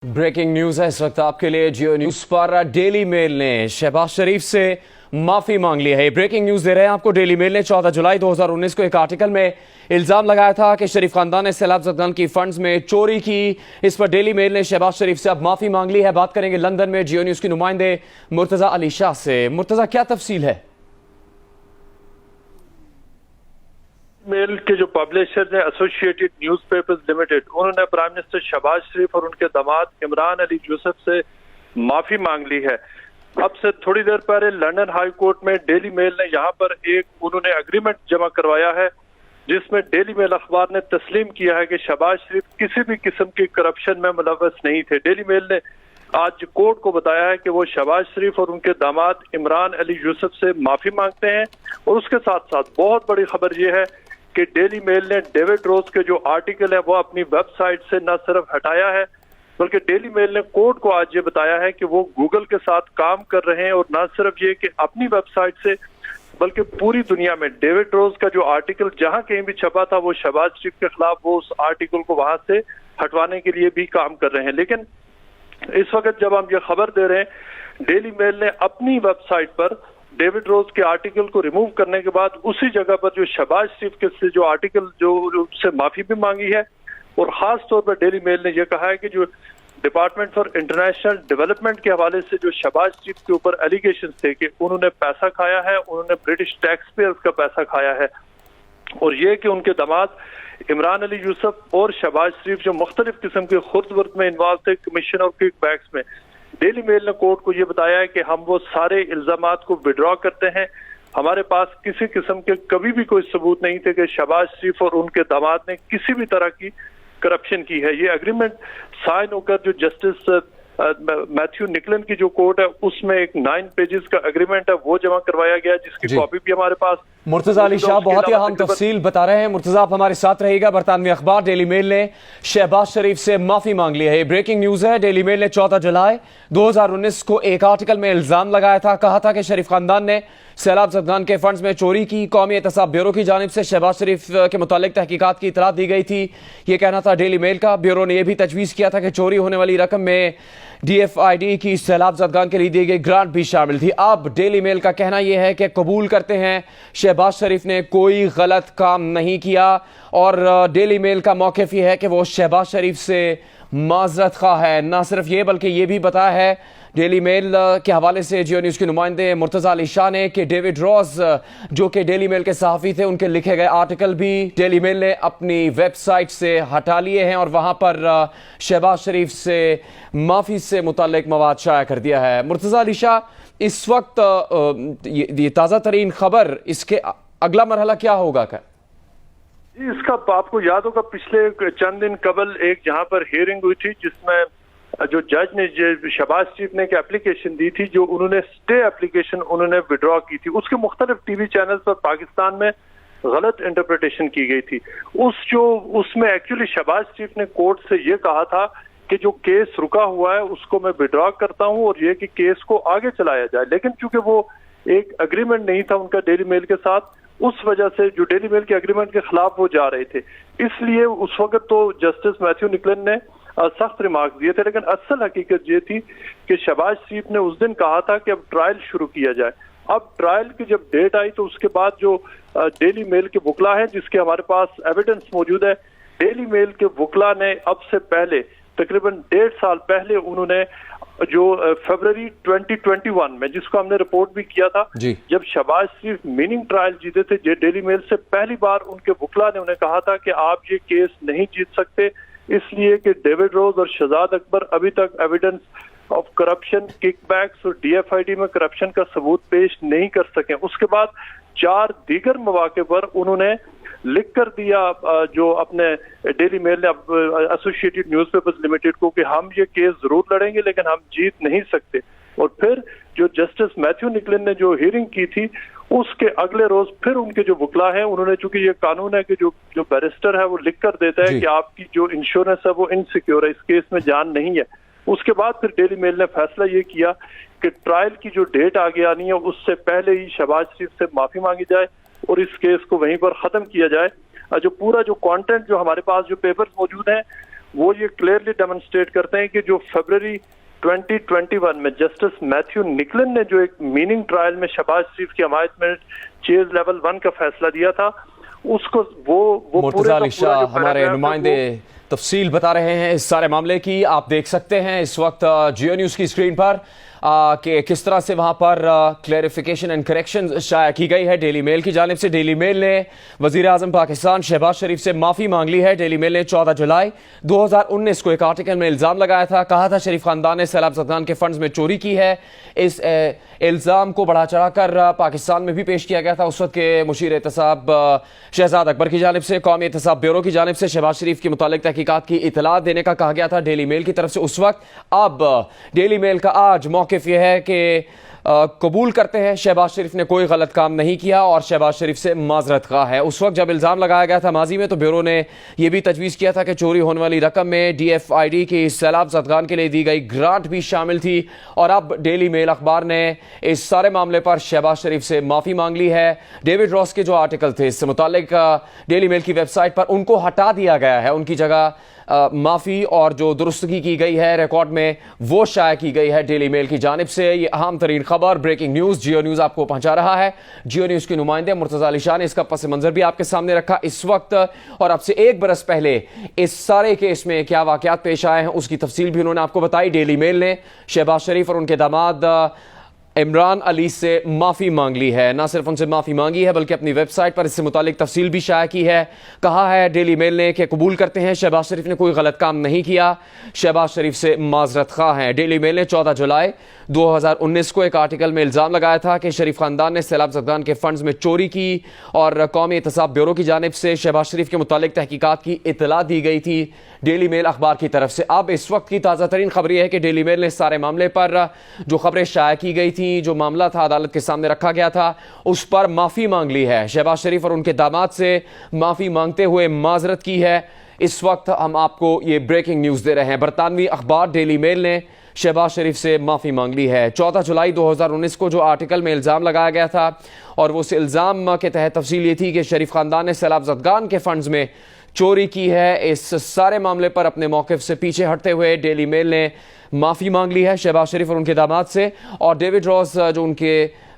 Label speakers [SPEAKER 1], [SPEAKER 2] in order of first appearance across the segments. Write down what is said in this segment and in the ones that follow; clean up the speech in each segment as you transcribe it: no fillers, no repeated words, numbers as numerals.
[SPEAKER 1] Breaking news है इस वक्त आपके लिए। जियो न्यूज पर डेली मेल ने शहबाज शरीफ से माफी मांग ली है। ब्रेकिंग न्यूज दे रहे हैं आपको। डेली मेल ने 14 जुलाई 2019 को एक आर्टिकल में इल्जाम लगाया था कि शरीफ खानदान ने सैलाब ज़दगान की फंड्स में चोरी की। इस पर डेली मेल ने शहबाज शरीफ से अब माफी मांग ली है। बात करेंगे लंदन में जियो न्यूज की नुमाइंदे मुर्तजा अली शाह से। मुर्तजा, क्या तफसील है?
[SPEAKER 2] मेल के जो पब्लिशर है एसोसिएटेड न्यूज़पेपर्स लिमिटेड, उन्होंने प्राइम मिनिस्टर शहबाज शरीफ और उनके दामाद इमरान अली यूसुफ से माफी मांग ली है। अब से थोड़ी देर पहले लंदन हाई कोर्ट में डेली मेल ने यहाँ पर उन्होंने एग्रीमेंट जमा करवाया है, जिसमें डेली मेल अखबार ने तस्लीम किया है कि शहबाज शरीफ किसी भी किस्म की करप्शन में मुलव्वस नहीं थे। डेली मेल ने आज कोर्ट को बताया है कि वो शहबाज शरीफ और उनके दामाद इमरान अली यूसुफ से माफी मांगते हैं। और उसके साथ साथ बहुत बड़ी खबर ये है कि डेली मेल ने डेविड रोज के जो आर्टिकल है वो अपनी वेबसाइट से न सिर्फ हटाया है, बल्कि डेली मेल ने कोर्ट को आज ये बताया है कि वो गूगल के साथ काम कर रहे हैं। और न सिर्फ ये कि अपनी वेबसाइट से, बल्कि पूरी दुनिया में डेविड रोज का जो आर्टिकल जहां कहीं भी छपा था वो शहबाज शरीफ के खिलाफ, वो उस आर्टिकल को वहां से हटवाने के लिए भी काम कर रहे हैं। लेकिन इस वक्त जब हम ये खबर दे रहे हैं, डेली मेल ने अपनी वेबसाइट पर डेविड रोज के आर्टिकल को रिमूव करने के बाद उसी जगह पर जो शहबाज शरीफ के से जो आर्टिकल जो उससे माफी भी मांगी है। और खास तौर पर डेली मेल ने यह कहा है कि जो डिपार्टमेंट फॉर इंटरनेशनल डेवलपमेंट के हवाले से जो शहबाज शरीफ के ऊपर एलिगेशन थे कि उन्होंने पैसा खाया है, उन्होंने ब्रिटिश टैक्स पेयर्स का पैसा खाया है, और ये कि उनके दामाद इमरान अली यूसुफ और शहबाज शरीफ जो मुख्तलिफ किस्म के खुर्द में इन्वॉल्व थे कमीशन और किकबैक्स में, डेली मेल ने कोर्ट को ये बताया है कि हम वो सारे इल्जामात को विड्रॉ करते हैं। हमारे पास किसी किस्म के कभी भी कोई सबूत नहीं थे कि शहबाज शरीफ और उनके दामाद ने किसी भी तरह की करप्शन की है। ये एग्रीमेंट साइन होकर जो जस्टिस मैथ्यू निकलन की जो कोर्ट है उसमें एक 9 पेजेस का एग्रीमेंट है वो जमा करवाया गया, जिसकी कॉपी भी हमारे पास।
[SPEAKER 1] मुर्तजा अली शाह बहुत ही अहम तफसील बता रहे हैं। मुर्तजा, आप हमारे साथ रहिएगा। बरतानवी अखबार डेली मेल ने शहबाज शरीफ से माफी मांग ली है। ब्रेकिंग न्यूज है। डेली मेल ने 14 जुलाई 2019 को एक आर्टिकल में इल्जाम लगाया था, कहा था कि शरीफ खानदान ने सैलाब ज़दगान के फंड्स में चोरी की। कौमी एहतसाब ब्यूरो की जानिब से शहबाज शरीफ के मुतालिक तहकीकात की इतला दी गई थी, ये कहना था डेली मेल का। ब्यूरो ने यह भी तजवीज़ किया था कि चोरी होने वाली रकम में DFID की सैलाब ज़दगान के लिए दी गई ग्रांट भी शामिल थी। अब डेली मेल का कहना यह है कि कबूल करते हैं शहबाज शरीफ ने कोई गलत काम नहीं किया। और डेली मेल का मौक़िफ़ ये है कि वो शहबाज शरीफ से माज़रत ख़्वाह है। ना सिर्फ ये बल्कि ये भी बताया है डेली मेल के हवाले से जियो न्यूज़ के नुमाइंदे मुर्तज़ा अली शाह ने कि डेविड रोज जो कि डेली मेल के सहाफ़ी थे, उनके लिखे गए आर्टिकल भी डेली मेल ने अपनी वेबसाइट से हटा लिए हैं और वहाँ पर शहबाज शरीफ से माफ़ी से मुताल्लिक मवाद शाया कर दिया है। मुर्तज़ा अली शाह, इस वक्त ये ताज़ा तरीन खबर, इसके अगला मरहला क्या होगा? क्या
[SPEAKER 2] इसका आपको याद होगा पिछले चंद दिन कबल एक जहां पर हियरिंग हुई थी, जिसमें जो जज ने शहबाज शरीफ ने एक एप्लीकेशन दी थी, जो उन्होंने स्टे एप्लीकेशन उन्होंने विड्रॉ की थी। उसके मुख्तलिफ टीवी चैनल पर पाकिस्तान में गलत इंटरप्रिटेशन की गई थी। उसमें एक्चुअली शहबाज शरीफ ने कोर्ट से ये कहा था कि जो केस रुका हुआ है उसको मैं विड्रॉ करता हूं और ये कि केस को आगे चलाया जाए। लेकिन चूंकि वो एक एग्रीमेंट नहीं था उनका डेली मेल के साथ, उस वजह से जो डेली मेल के एग्रीमेंट के खिलाफ वो जा रहे थे, इसलिए उस वक्त तो जस्टिस मैथ्यू निकलन ने सख्त रिमार्क दिए थे। लेकिन असल हकीकत ये थी कि शहबाज शरीफ ने उस दिन कहा था कि अब ट्रायल शुरू किया जाए। अब ट्रायल की जब डेट आई तो उसके बाद जो डेली मेल के वकला हैं, जिसके हमारे पास एविडेंस मौजूद है, डेली मेल के वकला ने अब से पहले तकरीबन 1.5 साल पहले उन्होंने जो फरवरी 2021 में, जिसको हमने रिपोर्ट भी किया था, जब शहबाज शरीफ मीनिंग ट्रायल जीते थे, डेली मेल से पहली बार उनके वकला ने उन्हें कहा था कि आप ये केस नहीं जीत सकते, इसलिए कि डेविड रोज और शहजाद अकबर अभी तक एविडेंस ऑफ करप्शन, किकबैक्स और DFID में करप्शन का सबूत पेश नहीं कर सके। उसके बाद 4 दीगर मौके पर उन्होंने लिख कर दिया जो अपने डेली मेल ने एसोसिएटेड न्यूज़पेपर्स लिमिटेड को कि हम ये केस जरूर लड़ेंगे लेकिन हम जीत नहीं सकते। और फिर जो जस्टिस मैथ्यू निकलन ने जो हियरिंग की थी, उसके अगले रोज फिर उनके जो वकला हैं उन्होंने, चूंकि ये कानून है कि जो बैरिस्टर है वो लिख कर देता है कि आपकी जो इंश्योरेंस है वो इनसिक्योर है, इस केस में जान नहीं है। उसके बाद फिर डेली मेल ने फैसला ये किया कि ट्रायल की जो डेट आगे आनी है उससे पहले ही शहबाज शरीफ से माफी मांगी जाए और इस केस को वहीं पर खत्म किया जाए। जो पूरा जो कंटेंट जो हमारे पास जो पेपर्स मौजूद हैं وہ یہ کلیئرلی ڈیمونسٹریٹ کرتے ہیں کہ جو فیبرری 2021 میں جسٹس میتھیو نکلن نے جو ایک میننگ ٹرائل میں شہباز شریف کی حمایت میں چیز لیول 1 کا فیصلہ دیا تھا، اس کو وہ
[SPEAKER 1] مرتضی علی شاہ ہمارے نمائندے تفصیل بتا رہے ہیں اس سارے معاملے کی. آپ دیکھ سکتے ہیں اس وقت جیو نیوز کی اسکرین پر کہ کس طرح سے وہاں پر کلیریفیکیشن اینڈ کریکشن شائع کی گئی ہے ڈیلی میل کی جانب سے. ڈیلی میل نے وزیر اعظم پاکستان شہباز شریف سے معافی مانگ لی ہے. ڈیلی میل نے 14 جولائی 2019 کو ایک آرٹیکل میں الزام لگایا تھا، کہا تھا شریف خاندان نے سیلاب زدگان کے فنڈز میں چوری کی ہے. اس الزام کو بڑھا چڑھا کر پاکستان میں بھی پیش کیا گیا تھا اس وقت کے مشیر احتساب شہزاد اکبر کی جانب سے. قومی احتساب بیورو کی جانب سے شہباز شریف کے متعلق تحقیقات کی اطلاع دینے کا کہا گیا تھا ڈیلی میل کی طرف سے اس وقت. اب ڈیلی میل کا آج موقف یہ ہے کہ قبول کرتے ہیں شہباز شریف نے کوئی غلط کام نہیں کیا اور شہباز شریف سے معذرت خواہ ہے. اس وقت جب الزام لگایا گیا تھا ماضی میں تو بیورو نے یہ بھی تجویز کیا تھا کہ چوری ہونے والی رقم میں ڈی ایف آئی ڈی کی سیلاب زدگان کے لیے دی گئی گرانٹ بھی شامل تھی. اور اب ڈیلی میل اخبار نے اس سارے معاملے پر شہباز شریف سے معافی مانگ لی ہے. ڈیوڈ راس کے جو آرٹیکل تھے اس سے متعلق ڈیلی میل کی ویب سائٹ پر ان کو ہٹا دیا گیا ہے. ان کی جگہ معافی اور جو درستگی کی گئی ہے ریکارڈ میں وہ شائع کی گئی ہے ڈیلی میل کی جانب سے. یہ اہم ترین خبر بریکنگ نیوز جیو نیوز آپ کو پہنچا رہا ہے. جیو نیوز کے نمائندے مرتضی علی شاہ نے اس کا پس منظر بھی آپ کے سامنے رکھا اس وقت. اور اب سے 1 برس پہلے اس سارے کیس میں کیا واقعات پیش آئے ہیں اس کی تفصیل بھی انہوں نے آپ کو بتائی. ڈیلی میل نے شہباز شریف اور ان کے داماد عمران علی سے معافی مانگ لی ہے. نہ صرف ان سے معافی مانگی ہے بلکہ اپنی ویب سائٹ پر اس سے متعلق تفصیل بھی شائع کی ہے. کہا ہے ڈیلی میل نے کہ قبول کرتے ہیں شہباز شریف نے کوئی غلط کام نہیں کیا، شہباز شریف سے معذرت خواہ ہیں. ڈیلی میل نے 14 جولائی 2019 کو ایک آرٹیکل میں الزام لگایا تھا کہ شریف خاندان نے سیلاب زدگان کے فنڈز میں چوری کی اور قومی احتساب بیورو کی جانب سے شہباز شریف کے متعلق تحقیقات کی اطلاع دی گئی تھی ڈیلی میل اخبار کی طرف سے. اب اس وقت کی تازہ ترین خبر یہ ہے کہ ڈیلی میل نے سارے معاملے پر جو خبریں شائع کی گئی تھیں، جو معاملہ تھا عدالت کے سامنے رکھا گیا تھا، اس پر معافی مانگ لی ہے. شہباز شریف اور ان کے داماد سے معافی مانگتے ہوئے معذرت کی ہے. اس وقت ہم آپ کو یہ بریکنگ نیوز دے رہے ہیں. برطانوی اخبار ڈیلی میل نے شہباز شریف سے معافی مانگ لی ہے. 14 جولائی 2019 کو جو آرٹیکل میں الزام لگایا گیا تھا اور وہ اس الزام کے تحت تفصیل یہ تھی کہ شریف خاندان نے سیلاب زدگان کے فنڈز میں چوری کی ہے. اس سارے معاملے پر اپنے موقف سے پیچھے ہٹتے ہوئے ڈیلی میل نے معافی مانگ لی ہے شہباز شریف اور ان کے داماد سے. اور ڈیوڈ راس جو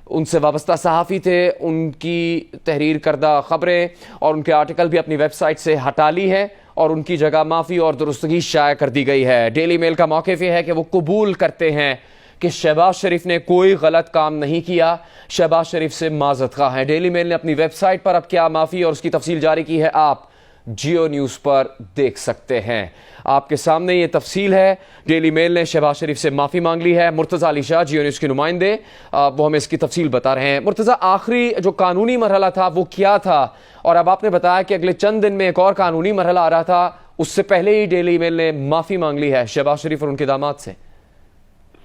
[SPEAKER 1] ان سے وابستہ صحافی تھے، ان کی تحریر کردہ خبریں اور ان کے آرٹیکل بھی اپنی ویب سائٹ سے ہٹا لی ہے اور ان کی جگہ معافی اور درستگی شائع کر دی گئی ہے. ڈیلی میل کا موقف یہ ہے کہ وہ قبول کرتے ہیں کہ شہباز شریف نے کوئی غلط کام نہیں کیا، شہباز شریف سے معذرت خواہ ہیں. ڈیلی میل نے اپنی ویب سائٹ پر اب کیا معافی اور اس کی تفصیل جاری کی ہے آپ جیو نیوز پر دیکھ سکتے ہیں. آپ کے سامنے یہ تفصیل ہے. ڈیلی میل نے شہباز شریف سے معافی مانگ لی ہے. مرتضی علی شاہ جیو نیوز کے نمائندے وہ ہمیں اس کی تفصیل بتا رہے ہیں. مرتضی، آخری جو قانونی مرحلہ تھا وہ کیا تھا؟ اور اب آپ نے بتایا کہ اگلے چند دن میں ایک اور قانونی مرحلہ آ رہا تھا، اس سے پہلے ہی ڈیلی میل نے معافی مانگ لی ہے شہباز شریف اور ان کے داماد سے.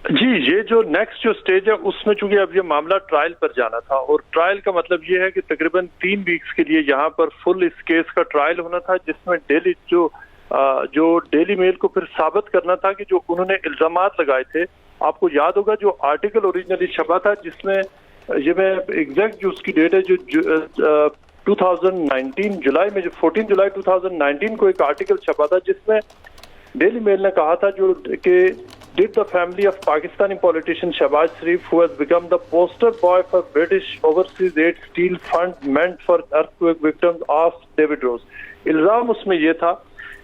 [SPEAKER 2] جی، یہ جو نیکسٹ جو سٹیج ہے اس میں چونکہ اب یہ معاملہ ٹرائل پر جانا تھا اور ٹرائل کا مطلب یہ ہے کہ تقریباً 3 ویکس کے لیے یہاں پر فل اس کیس کا ٹرائل ہونا تھا، جس میں جو ڈیلی میل کو پھر ثابت کرنا تھا کہ جو انہوں نے الزامات لگائے تھے. آپ کو یاد ہوگا جو آرٹیکل اوریجنلی چھپا تھا جس میں یہ میں ایگزیکٹ جو اس کی ڈیٹ ہے جو 2019 جولائی میں جو 14 جولائی 2019 کو ایک آرٹیکل چھپا تھا جس میں ڈیلی میل نے کہا تھا جو کہ did the family of Pakistani politician Shehbaz Sharif, who has become the poster boy for British Overseas Aid Steel Fund meant for earthquake victims, asked David Rose. الزام اس میں یہ تھا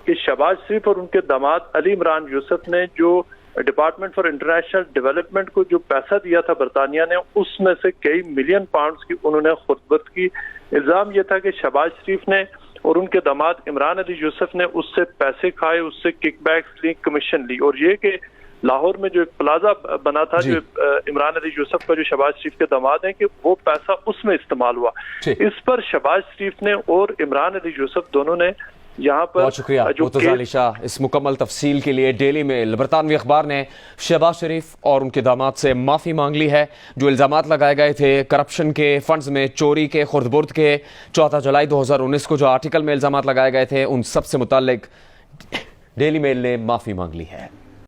[SPEAKER 2] کہ شہباز شریف اور ان کے داماد علی عمران یوسف نے جو ڈپارٹمنٹ فار انٹرنیشنل ڈیولپمنٹ کو جو پیسہ دیا تھا برطانیہ نے، اس میں سے کئی ملین پاؤنڈز کی انہوں نے خودبرد کی. الزام یہ تھا کہ شہباز شریف نے اور ان کے داماد عمران علی یوسف نے اس سے پیسے کھائے، اس سے کک بیکس لی، کمیشن لی. اور یہ کہ لاہور میں جو ایک پلازا بنا تھا جو عمران علی یوسف کا جو شہباز شریف کے داماد ہیں، کہ وہ پیسہ اس میں استعمال ہوا. اس پر شہباز شریف نے اور عمران علی یوسف دونوں نے یہاں پر
[SPEAKER 1] بہت شکریہ مرتضی علی شاہ اس مکمل تفصیل کے لیے. ڈیلی میل برطانوی اخبار نے شہباز شریف اور ان کے داماد سے معافی مانگ لی ہے. جو الزامات لگائے گئے تھے کرپشن کے، فنڈز میں چوری کے، خرد برد کے، 14 جولائی 2019 کو جو آرٹیکل میں الزامات لگائے گئے تھے ان سب سے متعلق ڈیلی میل نے معافی مانگ لی ہے.